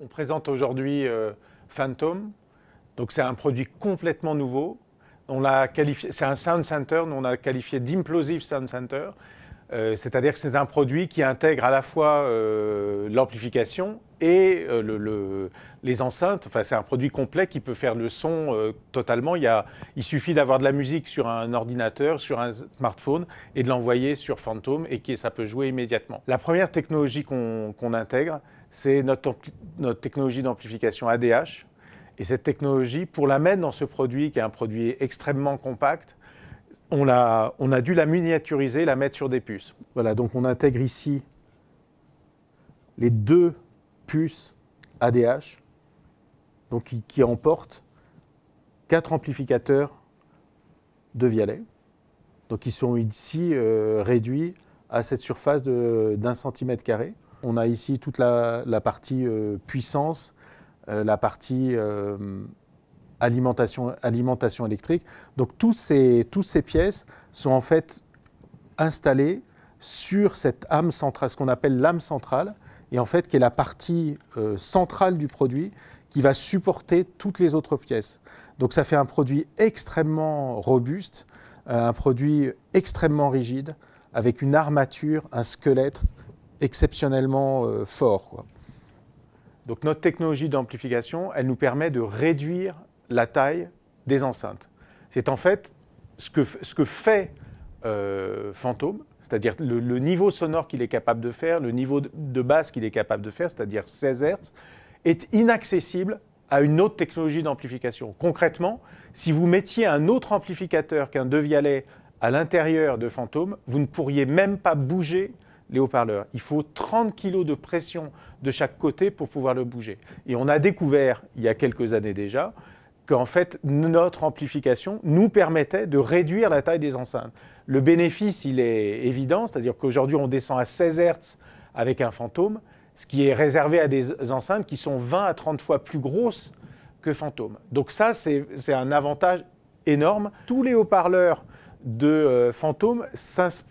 On présente aujourd'hui Phantom. Donc c'est un produit complètement nouveau. C'est un sound center, nous on a qualifié d'implosive sound center. C'est-à-dire que c'est un produit qui intègre à la fois l'amplification et les enceintes. Enfin, c'est un produit complet qui peut faire le son totalement. Il suffit d'avoir de la musique sur un ordinateur, sur un smartphone et de l'envoyer sur Phantom et ça peut jouer immédiatement. La première technologie qu'on intègre, c'est notre technologie d'amplification ADH. Et cette technologie, pour la mettre dans ce produit, qui est un produit extrêmement compact, on a dû la miniaturiser, la mettre sur des puces. Voilà, donc on intègre ici les deux puces ADH, donc qui emportent 4 amplificateurs de Vialet. Donc ils sont ici réduits à cette surface d'1 cm². On a ici toute la partie puissance, la partie alimentation électrique. Donc toutes ces pièces sont en fait installées sur cette âme centrale, ce qu'on appelle l'âme centrale, et en fait qui est la partie centrale du produit qui va supporter toutes les autres pièces. Donc ça fait un produit extrêmement robuste, un produit extrêmement rigide, avec une armature, un squelette exceptionnellement fort, quoi. Donc notre technologie d'amplification, elle nous permet de réduire la taille des enceintes. C'est en fait ce que fait Phantom, c'est-à-dire le niveau sonore qu'il est capable de faire, le niveau de basse qu'il est capable de faire, c'est-à-dire 16 Hz, est inaccessible à une autre technologie d'amplification. Concrètement, si vous mettiez un autre amplificateur qu'un Devialet à l'intérieur de Phantom, vous ne pourriez même pas bouger les haut-parleurs. Il faut 30 kg de pression de chaque côté pour pouvoir le bouger. Et on a découvert, il y a quelques années déjà, qu'en fait, notre amplification nous permettait de réduire la taille des enceintes. Le bénéfice, il est évident, c'est-à-dire qu'aujourd'hui, on descend à 16 Hz avec un Phantom, ce qui est réservé à des enceintes qui sont 20 à 30 fois plus grosses que Phantom. Donc ça, c'est un avantage énorme. Tous les haut-parleurs de Phantom s'inscrivent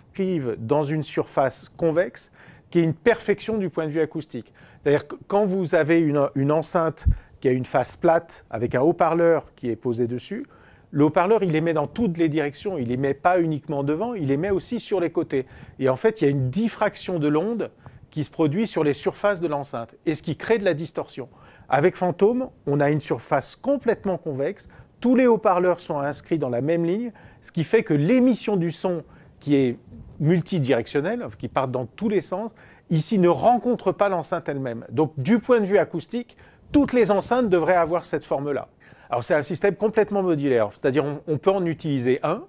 dans une surface convexe qui est une perfection du point de vue acoustique. C'est-à-dire que quand vous avez une enceinte qui a une face plate avec un haut-parleur qui est posé dessus, le haut-parleur, il émet dans toutes les directions. Il émet pas uniquement devant, il émet aussi sur les côtés. Et en fait, il y a une diffraction de l'onde qui se produit sur les surfaces de l'enceinte et ce qui crée de la distorsion. Avec Phantom, on a une surface complètement convexe. Tous les haut-parleurs sont inscrits dans la même ligne, ce qui fait que l'émission du son, qui est multidirectionnelle, qui part dans tous les sens, ici ne rencontre pas l'enceinte elle-même. Donc du point de vue acoustique, toutes les enceintes devraient avoir cette forme-là. Alors c'est un système complètement modulaire, c'est-à-dire on peut en utiliser un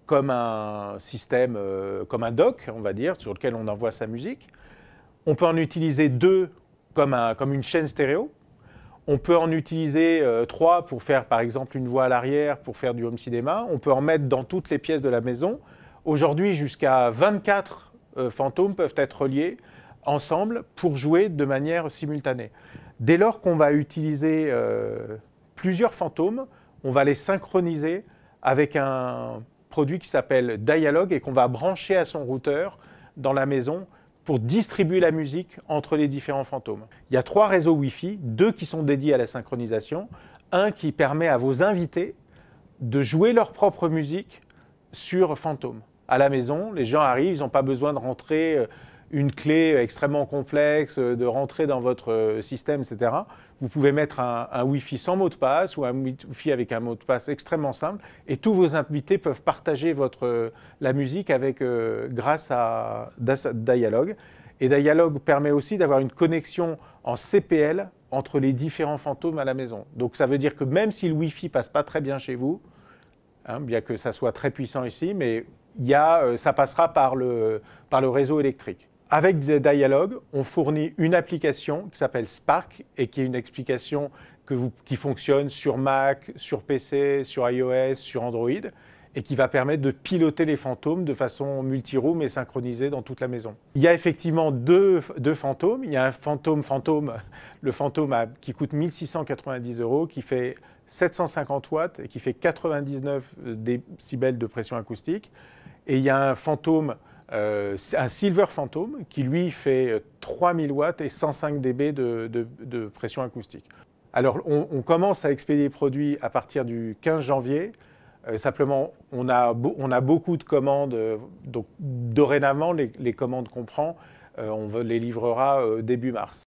comme un système, comme un dock, on va dire, sur lequel on envoie sa musique. On peut en utiliser 2 comme une chaîne stéréo. On peut en utiliser 3 pour faire par exemple une voix à l'arrière, pour faire du home cinéma. On peut en mettre dans toutes les pièces de la maison. Aujourd'hui, jusqu'à 24 Phantom peuvent être reliés ensemble pour jouer de manière simultanée. Dès lors qu'on va utiliser plusieurs Phantoms, on va les synchroniser avec un produit qui s'appelle Dialogue et qu'on va brancher à son routeur dans la maison pour distribuer la musique entre les différents Phantoms. Il y a 3 réseaux Wi-Fi, 2 qui sont dédiés à la synchronisation, un qui permet à vos invités de jouer leur propre musique sur Phantom. À la maison, les gens arrivent, ils n'ont pas besoin de rentrer une clé extrêmement complexe, de rentrer dans votre système, etc. Vous pouvez mettre un Wi-Fi sans mot de passe ou un Wi-Fi avec un mot de passe extrêmement simple et tous vos invités peuvent partager la musique grâce à Dialogue. Et Dialogue permet aussi d'avoir une connexion en CPL entre les différents Phantoms à la maison. Donc ça veut dire que même si le Wi-Fi passe pas très bien chez vous, bien que ça soit très puissant ici, mais ça passera par le réseau électrique. Avec Dialogue, on fournit une application qui s'appelle Spark et qui est une application qui fonctionne sur Mac, sur PC, sur iOS, sur Android et qui va permettre de piloter les Phantoms de façon multi-room et synchronisée dans toute la maison. Il y a effectivement deux Phantoms. Il y a un le Phantom qui coûte 1 690 €, qui fait 750 watts et qui fait 99 décibels de pression acoustique. Et il y a un Phantom C'est un Silver Phantom qui, lui, fait 3000 watts et 105 dB de pression acoustique. Alors, on commence à expédier les produits à partir du 15 janvier. Simplement, on a beaucoup de commandes. Donc, dorénavant, les commandes qu'on prend, on les livrera début mars.